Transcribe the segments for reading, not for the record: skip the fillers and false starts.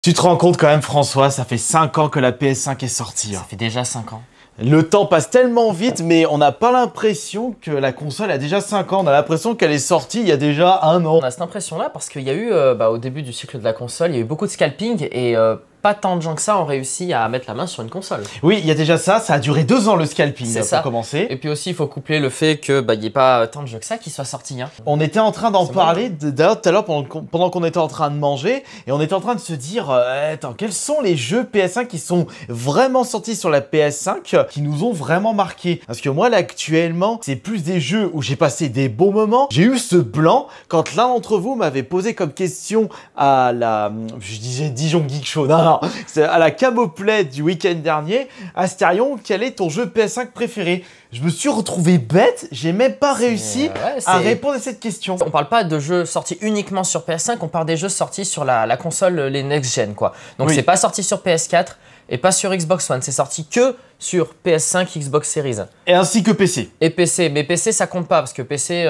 Tu te rends compte quand même, François, ça fait 5 ans que la PS5 est sortie. Ça fait déjà 5 ans. Le temps passe tellement vite, mais on n'a pas l'impression que la console a déjà 5 ans. On a l'impression qu'elle est sortie il y a déjà 1 an. On a cette impression-là parce qu'il y a eu, au début du cycle de la console, il y a eu beaucoup de scalping et pas tant de gens que ça ont réussi à mettre la main sur une console. Oui, il y a déjà ça a duré 2 ans le scalping pour commencer. Et puis aussi, il faut coupler le fait que il n'y ait pas tant de jeux que ça qui soient sortis. Hein. On était en train d'en parler d'ailleurs tout à l'heure pendant qu'on était en train de manger et on était en train de se dire attends, quels sont les jeux PS5 qui sont vraiment sortis sur la PS5 qui nous ont vraiment marqué? Parce que moi là actuellement, c'est plus des jeux où j'ai passé des bons moments. J'ai eu ce blanc quand l'un d'entre vous m'avait posé comme question à la, je disais Dijon Geek Show, non, c'est à la Camoplay du week-end dernier. Astérion, quel est ton jeu PS5 préféré? Je me suis retrouvé bête, j'ai même pas réussi à répondre à cette question. On parle pas de jeux sortis uniquement sur PS5, on parle des jeux sortis sur la console, les next-gen quoi. Donc c'est pas sorti sur PS4 et pas sur Xbox One, c'est sorti que sur PS5, Xbox Series. Et ainsi que PC. Et PC, mais PC ça compte pas parce que PC,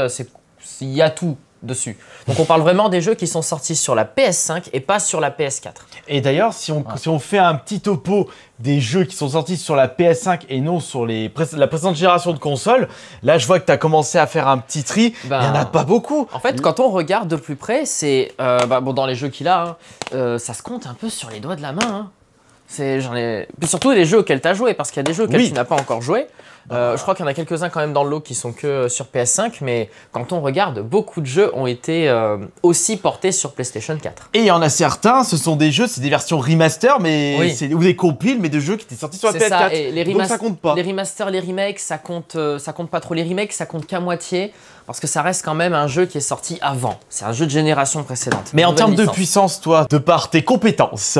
il y a tout dessus. Donc on parle vraiment des jeux qui sont sortis sur la PS5 et pas sur la PS4. Et d'ailleurs, si on fait un petit topo des jeux qui sont sortis sur la PS5 et non sur la précédente génération de consoles, là je vois que tu as commencé à faire un petit tri, il n'y en a pas beaucoup. En fait, quand on regarde de plus près, c'est dans les jeux qu'il a, ça se compte un peu sur les doigts de la main. Hein. Puis surtout les jeux auxquels tu as joué, parce qu'il y a des jeux auxquels tu n'as pas encore joué. Je crois qu'il y en a quelques-uns quand même dans le lot qui sont que sur PS5, mais quand on regarde, beaucoup de jeux ont été aussi portés sur PlayStation 4. Et il y en a certains, ce sont des jeux, c'est des versions remaster, mais ou des compiles, mais de jeux qui étaient sortis sur la PS4. Ça. Et donc ça compte pas. Les remasters, les remakes, ça compte pas trop. Les remakes, ça compte qu'à moitié, parce que ça reste quand même un jeu qui est sorti avant. C'est un jeu de génération précédente. Mais en termes de puissance, toi, de par tes compétences,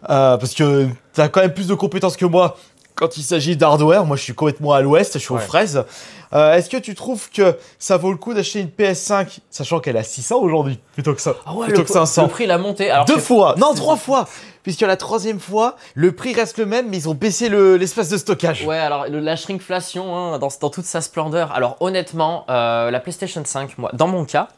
parce que tu as quand même plus de compétences que moi. Quand il s'agit d'hardware, moi je suis complètement à l'ouest, je suis aux fraises. Est-ce que tu trouves que ça vaut le coup d'acheter une PS5, sachant qu'elle a 600 aujourd'hui, plutôt que ça, plutôt que 500? Le prix l'a monté. Alors 2 fois, non 3 fois, puisque la 3e fois, le prix reste le même, mais ils ont baissé l'espace de stockage. Ouais, alors la shrinkflation, hein, dans toute sa splendeur. Alors honnêtement, la PlayStation 5, moi, dans mon cas,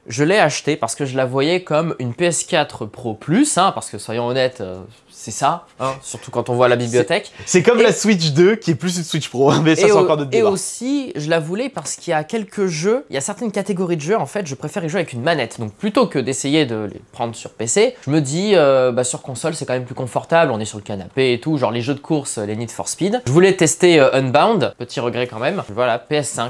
je l'ai acheté parce que je la voyais comme une PS4 Pro Plus, hein, parce que soyons honnêtes, c'est ça, hein, surtout quand on voit la bibliothèque. C'est comme la Switch 2 qui est plus une Switch Pro, mais ça c'est encore notre débat. Et aussi, je la voulais parce qu'il y a quelques jeux, il y a certaines catégories de jeux, en fait, je préfère y jouer avec une manette. Donc plutôt que d'essayer de les prendre sur PC, je me dis, sur console c'est quand même plus confortable, on est sur le canapé et tout, genre les jeux de course, les Need for Speed. Je voulais tester Unbound, petit regret quand même, voilà, PS5.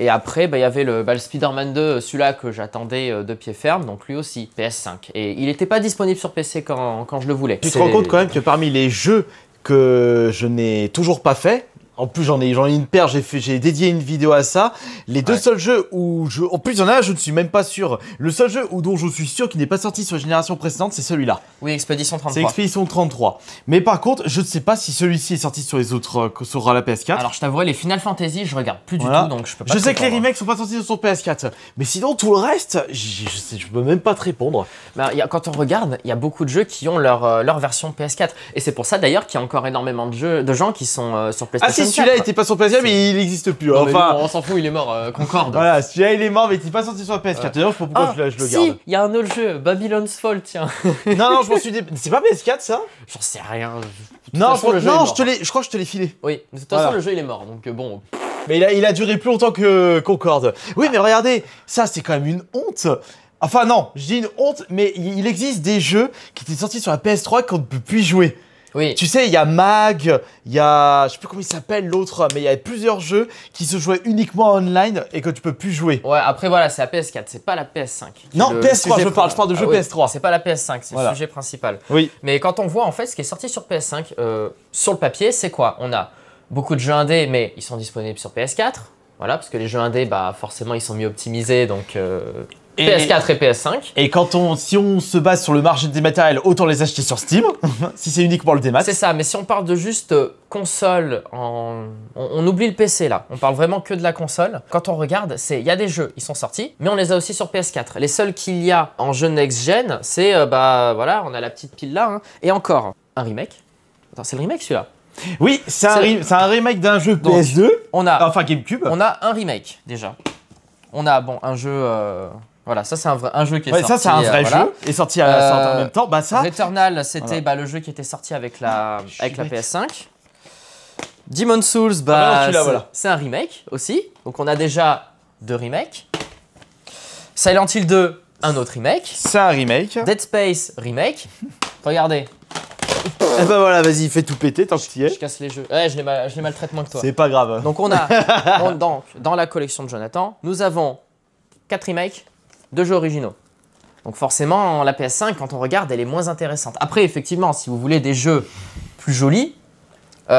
Et après, il y avait le Spider-Man 2, celui-là que j'attendais de pied ferme, donc lui aussi, PS5. Et il n'était pas disponible sur PC quand je le voulais. Tu te rends compte quand même que parmi les jeux que je n'ai toujours pas fait, en plus j'en ai une paire, j'ai dédié une vidéo à ça. Les deux seuls jeux où en plus il y en a, je ne suis même pas sûr. Le seul jeu dont je suis sûr qu'il n'est pas sorti sur la génération précédente, c'est celui-là. Oui, Expedition 33. C'est Expedition 33. Mais par contre, je ne sais pas si celui-ci est sorti sur les autres, sur la PS4. Alors je t'avoue, les Final Fantasy, je regarde plus du tout, donc je peux pas. Je sais que les remakes sont pas sortis sur PS4, mais sinon tout le reste, je peux même pas te répondre. Quand on regarde, il y a beaucoup de jeux qui ont leur version PS4, et c'est pour ça d'ailleurs qu'il y a encore énormément de gens qui sont sur PlayStation. Celui-là était pas sur PS4 mais il n'existe plus. Non, enfin, on s'en fout, il est mort, Concorde. Voilà, celui-là il est mort mais il n'est pas sorti sur la PS4. D'ailleurs, je sais pas pourquoi je le garde. Si, il y a un autre jeu, Babylon's Fall, tiens. non, je m'en suis dit. C'est pas PS4 ça? J'en sais rien. Non, je crois que je te l'ai filé. Oui, de toute façon, le jeu il est mort, donc bon. Mais il a duré plus longtemps que Concorde. Oui, mais regardez, ça c'est quand même une honte. Enfin non, je dis une honte, mais il existe des jeux qui étaient sortis sur la PS3 qu'on ne peut plus y jouer. Oui. Tu sais, il y a Mag, il y a, je sais plus comment il s'appelle l'autre, mais il y a plusieurs jeux qui se jouaient uniquement online et que tu peux plus jouer. Ouais, après voilà, c'est la PS4, c'est pas la PS5. Non, PS3, je parle de jeux PS3. C'est pas la PS5, c'est le sujet principal. Oui. Mais quand on voit en fait ce qui est sorti sur PS5, sur le papier, c'est quoi? On a beaucoup de jeux indés, mais ils sont disponibles sur PS4. Voilà, parce que les jeux indés, forcément, ils sont mieux optimisés, donc PS4 et PS5. Et si on se base sur le marché des matériels, autant les acheter sur Steam, si c'est uniquement le démat. C'est ça, mais si on parle de juste console, on oublie le PC là, on parle vraiment que de la console. Quand on regarde, il y a des jeux, ils sont sortis, mais on les a aussi sur PS4. Les seuls qu'il y a en jeu next-gen, c'est, voilà, on a la petite pile là, hein. Et encore, un remake. Attends, c'est le remake celui-là? Oui, c'est un remake d'un jeu PS2, enfin GameCube. On a un remake déjà. On a un jeu Voilà, ça c'est un jeu qui est Ouais, sorti. ça c'est un vrai voilà. jeu, et sorti en même temps. Bah ça. Returnal, c'était le jeu qui était sorti avec la PS5. Demon's Souls, bah, c'est un remake aussi. Donc on a déjà 2 remakes. Silent Hill 2, un autre remake. C'est un remake. Dead Space, remake. Regardez. Et bah voilà, vas-y, fais tout péter tant que tu y es. Je casse les jeux. Ouais, je les maltraite moins que toi. C'est pas grave. Donc on a, dans la collection de Jonathan, nous avons 4 remakes, 2 jeux originaux. Donc forcément, la PS5, quand on regarde, elle est moins intéressante. Après, effectivement, si vous voulez des jeux plus jolis, oui,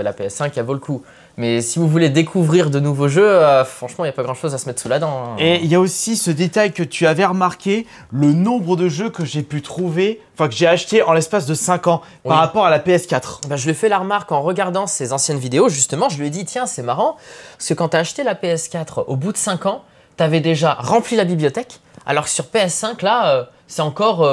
la PS5, elle vaut le coup. Mais si vous voulez découvrir de nouveaux jeux, franchement, il n'y a pas grand-chose à se mettre sous la dent. Hein. Et il y a aussi ce détail que tu avais remarqué, le nombre de jeux que j'ai pu trouver, enfin que j'ai acheté en l'espace de 5 ans par rapport à la PS4. Bah, je lui ai fait la remarque en regardant ses anciennes vidéos, justement. Je lui ai dit, tiens, c'est marrant, parce que quand tu as acheté la PS4, au bout de 5 ans, tu avais déjà rempli la bibliothèque, alors que sur PS5, là, c'est encore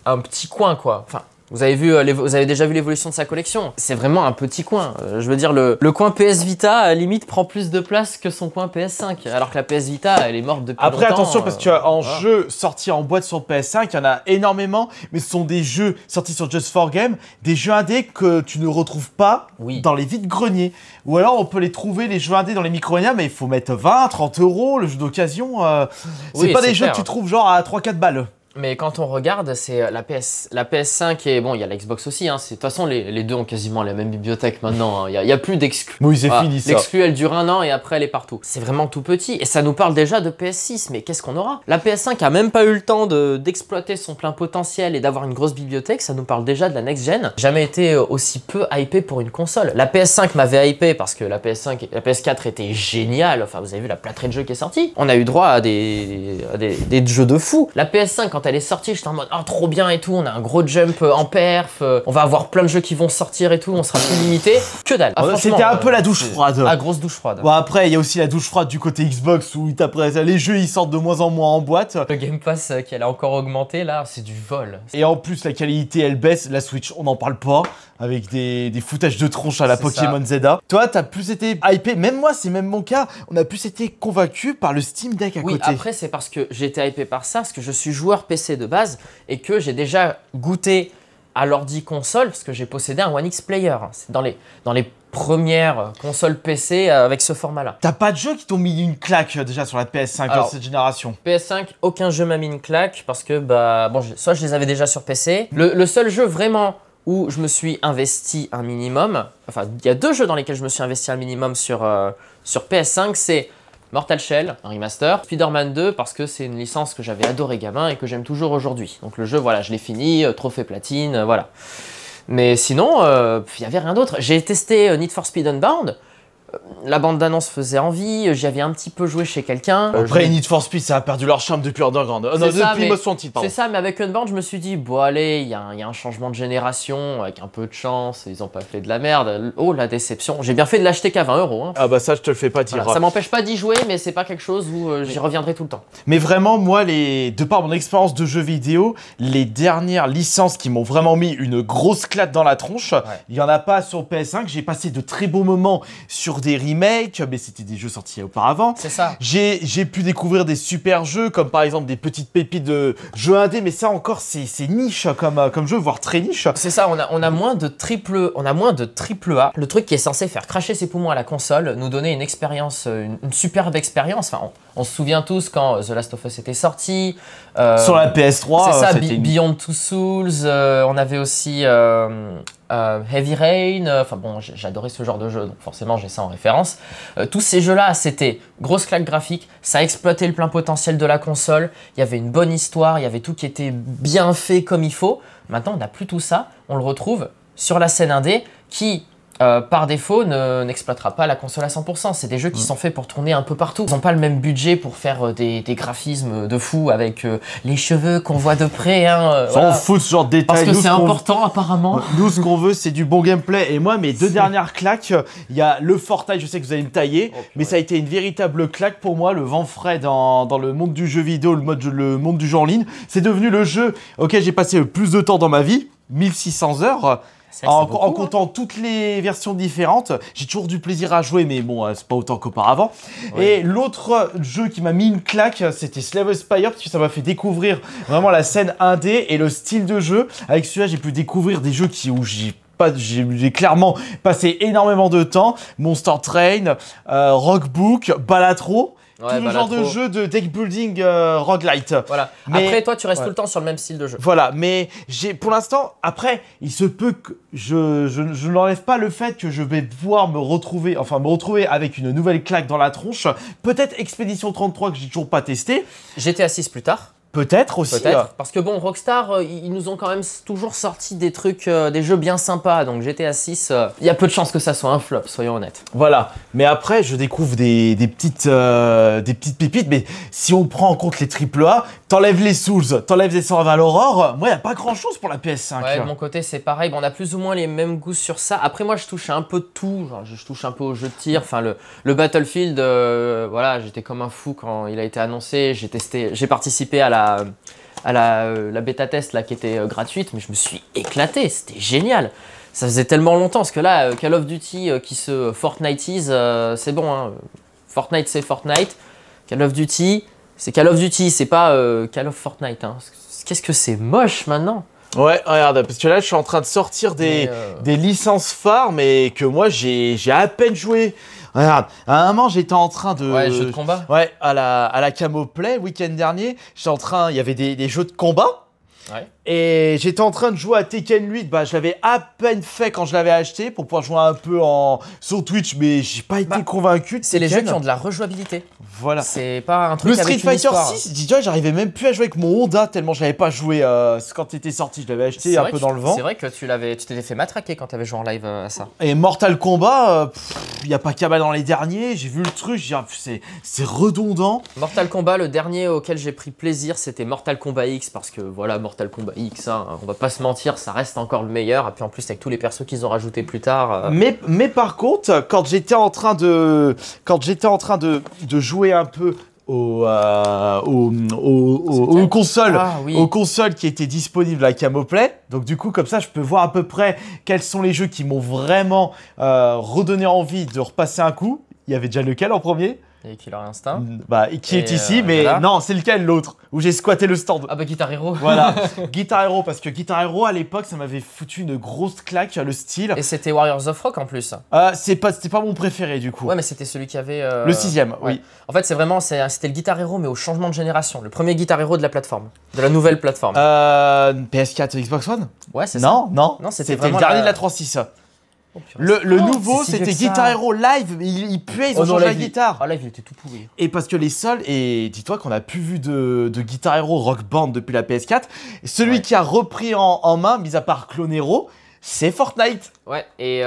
un petit coin, quoi. Enfin, vous avez déjà vu l'évolution de sa collection. C'est vraiment un petit coin. Je veux dire, le coin PS Vita, limite, prend plus de place que son coin PS5. Alors que la PS Vita, elle est morte depuis longtemps. Après, attention, parce que en jeu sorti en boîte sur PS5, il y en a énormément, mais ce sont des jeux sortis sur Just for Game, des jeux indés que tu ne retrouves pas dans les vides-greniers. Ou alors, on peut les trouver, les jeux indés, dans les micro-mania, mais il faut mettre 20, 30 euros, le jeu d'occasion. C'est pas des jeux que tu trouves genre à 3-4 balles. Mais quand on regarde, c'est la PS5 et bon, il y a la Xbox aussi. Hein, de toute façon, les deux ont quasiment la même bibliothèque maintenant. Il n'y a plus d'exclus. Oui, c'est fini ça. L'exclus, elle dure 1 an et après, elle est partout. C'est vraiment tout petit. Et ça nous parle déjà de PS6. Mais qu'est-ce qu'on aura? La PS5 a même pas eu le temps d'exploiter son plein potentiel et d'avoir une grosse bibliothèque. Ça nous parle déjà de la next-gen. Jamais été aussi peu hypé pour une console. La PS5 m'avait hypé parce que la PS4 était géniale. Enfin, vous avez vu la plâtrée de jeux qui est sortie. On a eu droit à des jeux de fou. La PS5, quand elle est sortie, j'étais en mode ah trop bien et tout, on a un gros jump en perf, on va avoir plein de jeux qui vont sortir et tout, on sera plus limité. Que dalle. C'était un peu la douche froide. Ah, grosse douche froide. Bon, après, il y a aussi la douche froide du côté Xbox où les jeux ils sortent de moins en moins en boîte. Le Game Pass qui allait encore augmenter là, c'est du vol. Et en plus, la qualité elle baisse. La Switch, on n'en parle pas. Avec des foutages de tronche à la Pokémon ZA. Toi, t'as plus été hypé, même moi, c'est même mon cas, on a plus été convaincu par le Steam Deck à côté. Oui, après, c'est parce que j'ai été hypé par ça, parce que je suis joueur PC de base et que j'ai déjà goûté à l'ordi console, parce que j'ai possédé un One X Player. C'est dans les premières consoles PC avec ce format-là. T'as pas de jeux qui t'ont mis une claque déjà sur la PS5 dans cette génération? PS5, aucun jeu m'a mis une claque, parce que, bah, bon, soit je les avais déjà sur PC. Le seul jeu vraiment où je me suis investi un minimum, enfin il y a 2 jeux dans lesquels je me suis investi un minimum sur PS5, c'est Mortal Shell, un remaster, Spider-Man 2 parce que c'est une licence que j'avais adoré gamin et que j'aime toujours aujourd'hui. Donc le jeu, voilà, je l'ai fini, trophée platine, voilà. Mais sinon, il n'y avait rien d'autre. J'ai testé Need for Speed Unbound. La bande d'annonce faisait envie, j'y avais un petit peu joué chez quelqu'un. Après, Need for Speed, ça a perdu leur charme depuis Underground. Non, depuis Most Wanted, pardon. C'est ça, mais avec Unbound, je me suis dit, bon allez, il y a un changement de génération, avec un peu de chance, ils ont pas fait de la merde. Oh, la déception. J'ai bien fait de l'acheter qu'à 20 €. Hein. Ah bah ça, je te le fais pas dire. Voilà, ça m'empêche pas d'y jouer, mais c'est pas quelque chose où j'y reviendrai tout le temps. Mais vraiment, moi, de par mon expérience de jeux vidéo, les dernières licences qui m'ont vraiment mis une grosse claque dans la tronche, il y en a pas sur PS5. J'ai passé de très beaux moments sur des remakes, mais c'était des jeux sortis auparavant. C'est ça. J'ai pu découvrir des super jeux, comme par exemple des petites pépites de jeux indés, mais ça encore, c'est niche comme jeu, voire très niche. C'est ça, on a moins de triple A. Le truc qui est censé faire cracher ses poumons à la console, nous donner une expérience, une superbe expérience. Enfin, on se souvient tous quand The Last of Us était sorti. Sur la PS3. C'est ça, Beyond Two Souls. On avait aussi Heavy Rain. Enfin bon, j'adorais ce genre de jeu, donc forcément j'ai ça en référence. Tous ces jeux-là, c'était grosse claque graphique, ça exploitait le plein potentiel de la console, il y avait une bonne histoire, il y avait tout qui était bien fait comme il faut. Maintenant, on n'a plus tout ça, on le retrouve sur la scène indé qui, par défaut, n'exploitera pas la console à 100%. C'est des jeux qui sont faits pour tourner un peu partout. Ils n'ont pas le même budget pour faire des graphismes de fou avec les cheveux qu'on voit de près. Hein, on fout ce genre de détails. Parce que c'est important, apparemment. Nous, ce qu'on veut, c'est du bon gameplay. Et moi, mes 2 dernières claques, il y a le Fortnite, je sais que vous allez me tailler, mais ça a été une véritable claque pour moi, le vent frais dans le monde du jeu vidéo, le monde du jeu en ligne. C'est devenu le jeu auquel j'ai passé le plus de temps dans ma vie, 1600 heures. En comptant toutes les versions différentes. J'ai toujours du plaisir à jouer, mais bon, c'est pas autant qu'auparavant. Oui. Et l'autre jeu qui m'a mis une claque, c'était Slay the Spire, parce que ça m'a fait découvrir vraiment la scène indé et le style de jeu. Avec celui-là, j'ai pu découvrir des jeux où j'ai clairement passé énormément de temps. Monster Train, Rockbook, Balatro. Ouais, tout le genre de jeu de deck building roguelite. Voilà. Mais après, toi, tu restes tout le temps sur le même style de jeu. Voilà, mais pour l'instant, après, il se peut que je n'enlève pas le fait que je vais pouvoir me retrouver avec une nouvelle claque dans la tronche. Peut-être Expédition 33 que j'ai toujours pas testé. GTA 6 plus tard. Peut-être aussi. Peut-être, parce que bon, Rockstar, ils nous ont quand même toujours sorti des trucs, des jeux bien sympas, donc GTA 6, il y a peu de chances que ça soit un flop, soyons honnêtes. Voilà, mais après, je découvre des petites pépites, mais si on prend en compte les AAA, t'enlèves les Souls, t'enlèves les Survival Horror, moi, il n'y a pas grand-chose pour la PS5. Ouais, de mon côté, c'est pareil, bon, on a plus ou moins les mêmes goûts sur ça. Après, moi, je touche un peu de tout, genre, je touche un peu aux jeux de tir, enfin, le Battlefield, voilà, j'étais comme un fou quand il a été annoncé, j'ai participé à la bêta test là, qui était gratuite, mais je me suis éclaté, c'était génial. Ça faisait tellement longtemps, parce que là, Call of Duty qui se Fortniteise, c'est bon, hein. Fortnite c'est Fortnite, Call of Duty, c'est Call of Duty, c'est pas Call of Fortnite. Hein. Qu'est-ce que c'est moche maintenant. Ouais, regarde, parce que là, je suis en train de sortir des licences phares, mais que moi, j'ai à peine joué. Regarde, à un moment, j'étais en train de... Ouais, jeux de combat. Ouais, à la Camo Play, week-end dernier, il y avait des jeux de combat. Ouais. Et j'étais en train de jouer à Tekken 8, je l'avais à peine fait quand je l'avais acheté pour pouvoir jouer un peu sur Twitch, mais j'ai pas été convaincu. C'est les jeux qui ont de la rejouabilité. Voilà. C'est pas un truc le avec Street Fighter une histoire. 6, dis-toi, j'arrivais même plus à jouer avec mon Honda tellement je l'avais pas joué quand il était sorti, je l'avais acheté un peu dans le vent. C'est vrai que tu t'étais fait matraquer quand tu avais joué en live à ça. Et Mortal Kombat, il y a pas qu'à dans les derniers, j'ai vu le truc, c'est redondant. Mortal Kombat, le dernier auquel j'ai pris plaisir, c'était Mortal Kombat X, parce que voilà, Mortal Kombat X, hein, on va pas se mentir, ça reste encore le meilleur. Et puis en plus, avec tous les persos qu'ils ont rajoutés plus tard. Mais par contre, quand j'étais en train de jouer un peu aux consoles, aux consoles qui étaient disponibles à Camoplay. Donc du coup, comme ça, je peux voir à peu près quels sont les jeux qui m'ont vraiment redonné envie de repasser un coup. Il y avait déjà lequel en premier? Et Killer Instinct. Qui est ici, mais voilà. Non, c'est lequel l'autre où j'ai squatté le stand. Ah bah Guitar Hero. Voilà, Guitar Hero, parce que Guitar Hero à l'époque, ça m'avait foutu une grosse claque, le style. Et c'était Warriors of Rock en plus. C'était pas mon préféré du coup. Ouais, mais c'était celui qui avait. Le 6ème, ouais. Oui. En fait, c'était le Guitar Hero, mais au changement de génération. Le premier Guitar Hero de la plateforme, de la nouvelle plateforme. PS4, Xbox One. Ouais, c'est ça. Non, c'était le dernier de la 3.6. Oh, le nouveau, c'était Guitar Hero Live, il puait, ils ont changé la guitare. Ah, Live, il était tout pourri. Et parce que les seuls, et dis-toi qu'on a plus vu de Guitar Hero Rock Band depuis la PS4, celui qui a repris en main, mis à part Clone Hero, c'est Fortnite. Ouais, et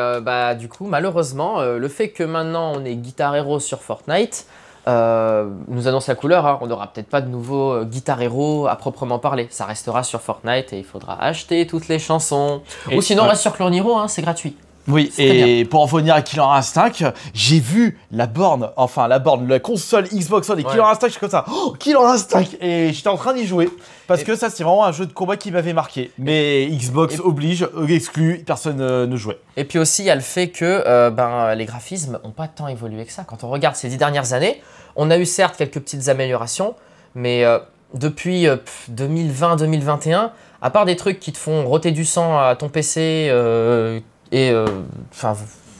du coup, malheureusement, le fait que maintenant on ait Guitar Hero sur Fortnite, nous annonce la couleur, hein. On n'aura peut-être pas de nouveau Guitar Hero à proprement parler. Ça restera sur Fortnite et il faudra acheter toutes les chansons. Ou sinon, reste sur Clone Hero, hein, c'est gratuit. Oui, et pour en revenir à Killer Instinct, j'ai vu la console Xbox One et Killer Instinct, je suis comme ça, oh, Killer Instinct, et j'étais en train d'y jouer, parce que ça c'est vraiment un jeu de combat qui m'avait marqué. Mais Xbox oblige, exclu, personne ne jouait. Et puis aussi, il y a le fait que les graphismes n'ont pas tant évolué que ça. Quand on regarde ces 10 dernières années, on a eu certes quelques petites améliorations, mais depuis 2020-2021, à part des trucs qui te font roter du sang à ton PC,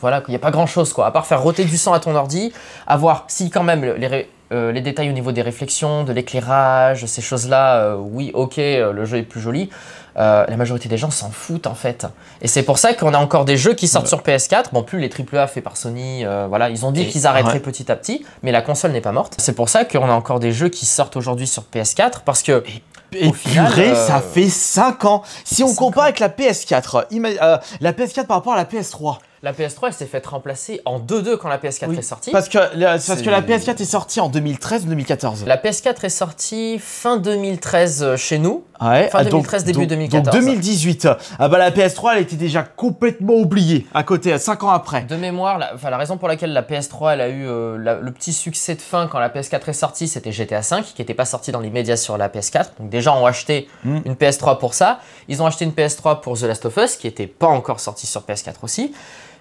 voilà, il n'y a pas grand chose quoi, à part faire roter du sang à ton ordi, avoir si quand même les détails au niveau des réflexions, de l'éclairage, ces choses là, oui ok, le jeu est plus joli, la majorité des gens s'en foutent en fait. Et c'est pour ça qu'on a encore des jeux qui sortent sur PS4, bon plus les AAA faits par Sony, voilà, ils ont dit qu'ils arrêteraient petit à petit, mais la console n'est pas morte. C'est pour ça qu'on a encore des jeux qui sortent aujourd'hui sur PS4, parce que... Et purée, ça fait 5 ans. Si on compare avec la PS4, la PS4 par rapport à la PS3. La PS3, elle s'est faite remplacer en 2-2 quand la PS4 est sortie. Parce que la PS4 est sortie en 2013 ou 2014. La PS4 est sortie fin 2013 chez nous. Ouais, Fin 2013, début 2014. Donc 2018. Ah bah la PS3, elle était déjà complètement oubliée à côté, 5 ans après. De mémoire, la raison pour laquelle la PS3 elle a eu le petit succès de fin quand la PS4 est sortie, c'était GTA V, qui n'était pas sorti dans l'immédiat sur la PS4. Donc des gens ont acheté une PS3 pour ça. Ils ont acheté une PS3 pour The Last of Us, qui n'était pas encore sorti sur PS4 aussi.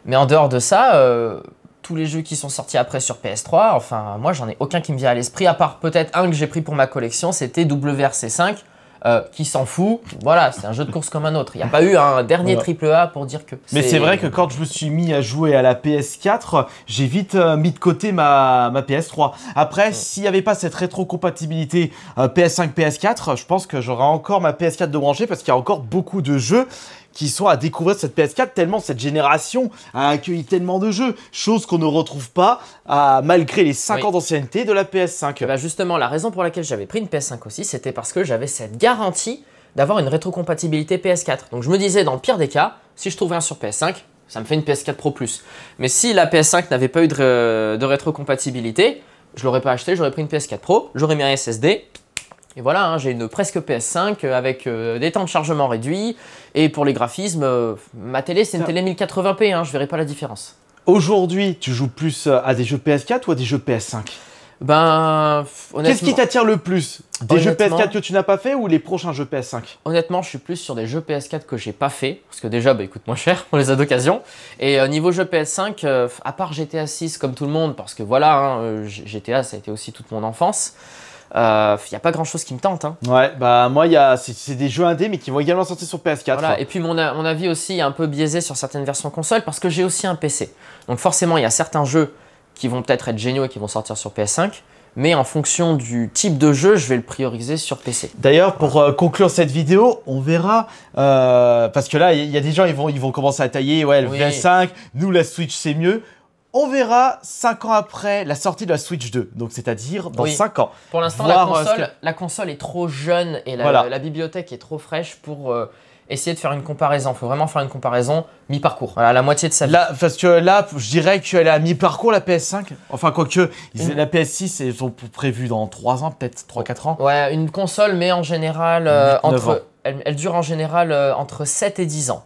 Mais en dehors de ça, tous les jeux qui sont sortis après sur PS3, enfin moi j'en ai aucun qui me vient à l'esprit, à part peut-être un que j'ai pris pour ma collection, c'était WRC5. Qui s'en fout, voilà, c'est un jeu de course comme un autre. Il n'y a pas eu un dernier AAA pour dire que. Mais c'est vrai que quand je me suis mis à jouer à la PS4, j'ai vite mis de côté ma PS3. Après, s'il n'y avait pas cette rétrocompatibilité PS5, PS4, je pense que j'aurais encore ma PS4 de brancher parce qu'il y a encore beaucoup de jeux qui sont à découvrir cette PS4, tellement cette génération a accueilli tellement de jeux, chose qu'on ne retrouve pas malgré les 5 ans d'ancienneté de la PS5. Bah justement, la raison pour laquelle j'avais pris une PS5 aussi, c'était parce que j'avais cette garantie d'avoir une rétrocompatibilité PS4. Donc je me disais, dans le pire des cas, si je trouve rien sur PS5, ça me fait une PS4 Pro+. Mais si la PS5 n'avait pas eu de rétrocompatibilité, je l'aurais pas acheté, j'aurais pris une PS4 Pro, j'aurais mis un SSD, et voilà, hein, j'ai une presque PS5 avec des temps de chargement réduits. Et pour les graphismes, ma télé, c'est une télé 1080p, hein, je verrai pas la différence. Aujourd'hui, tu joues plus à des jeux PS4 ou à des jeux PS5? Ben, honnêtement... Qu'est-ce qui t'attire le plus? Des jeux PS4 que tu n'as pas fait ou les prochains jeux PS5? Honnêtement, je suis plus sur des jeux PS4 que j'ai pas fait, parce que déjà, bah, ils coûtent moins cher, on les a d'occasion. Et niveau jeu PS5, à part GTA 6 comme tout le monde, parce que voilà, hein, GTA, ça a été aussi toute mon enfance. Il n'y a pas grand chose qui me tente. Hein. Ouais, bah moi, c'est des jeux indés, mais qui vont également sortir sur PS4. Voilà. Et puis mon avis aussi est un peu biaisé sur certaines versions console parce que j'ai aussi un PC. Donc forcément, il y a certains jeux qui vont peut-être être géniaux et qui vont sortir sur PS5. Mais en fonction du type de jeu, je vais le prioriser sur PC. D'ailleurs, pour conclure cette vidéo, on verra, parce que là, il y a des gens, ils vont commencer à tailler, ouais, le PS5, nous, la Switch, c'est mieux. On verra 5 ans après la sortie de la Switch 2, donc c'est-à-dire dans 5 ans. Pour l'instant, la console est trop jeune et la bibliothèque est trop fraîche pour essayer de faire une comparaison. Il faut vraiment faire une comparaison mi-parcours, voilà, la moitié de sa vie. Là, parce que là, je dirais qu'elle est à mi-parcours la PS5. Enfin, quoique, la PS6, ils sont prévus dans 3 ans, peut-être 3-4 ans. Ouais, une console, mais en général, elle dure en général entre 7 et 10 ans.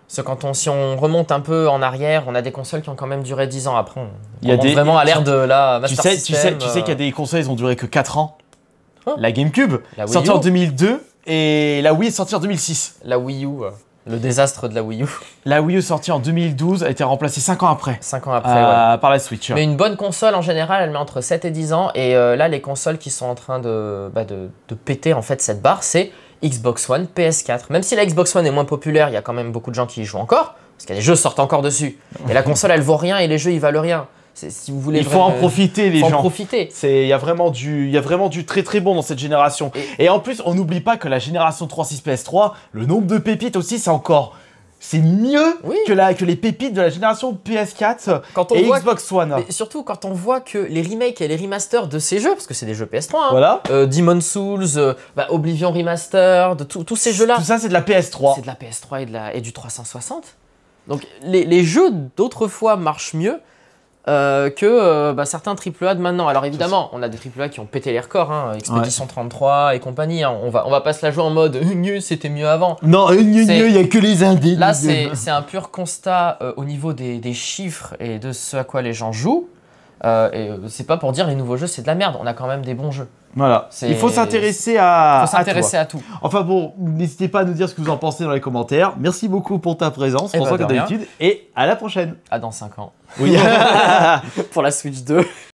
Parce que si on remonte un peu en arrière, on a des consoles qui ont quand même duré 10 ans. Après, on remonte vraiment à l'ère de la Master System. Tu sais qu'il y a des consoles, ils ont duré que 4 ans. Hein, la GameCube, sortie en 2002, et la Wii est sortie en 2006. La Wii U, le désastre de la Wii U. La Wii U sortie en 2012 a été remplacée 5 ans après. 5 ans après, ouais. Par la Switch. Mais une bonne console, en général, elle met entre 7 et 10 ans. Et là, les consoles qui sont en train de péter en fait cette barre, c'est Xbox One, PS4. Même si la Xbox One est moins populaire, il y a quand même beaucoup de gens qui y jouent encore. Parce qu'il y a des jeux qui sortent encore dessus. Et la console, elle vaut rien et les jeux, ils valent rien. Si vous voulez, il faut en profiter, les gens. En profiter. Il y a vraiment du très très bon dans cette génération. Et en plus, on n'oublie pas que la génération 3.6 PS3, le nombre de pépites aussi, c'est mieux que les pépites de la génération PS4 et Xbox One. Mais surtout quand on voit que les remakes et les remasters de ces jeux, parce que c'est des jeux PS3, hein, voilà. Demon's Souls, Oblivion Remastered, tous ces jeux-là. Tout ça, c'est de la PS3. C'est de la PS3 et du 360. Donc les jeux d'autrefois marchent mieux que certains AAA de maintenant. Alors évidemment, on a des AAA qui ont pété les records, hein, Expedition 33 et compagnie. Hein. On va pas se la jouer en mode c'était mieux avant. Non, il y a que les indés. Là, c'est un pur constat au niveau des chiffres et de ce à quoi les gens jouent. C'est pas pour dire les nouveaux jeux c'est de la merde. On a quand même des bons jeux. Voilà. Il faut s'intéresser à tout. Enfin bon, n'hésitez pas à nous dire ce que vous en pensez dans les commentaires. Merci beaucoup pour ta présence, François, comme d'habitude. Et à la prochaine. À dans 5 ans. Oui. Pour la Switch 2.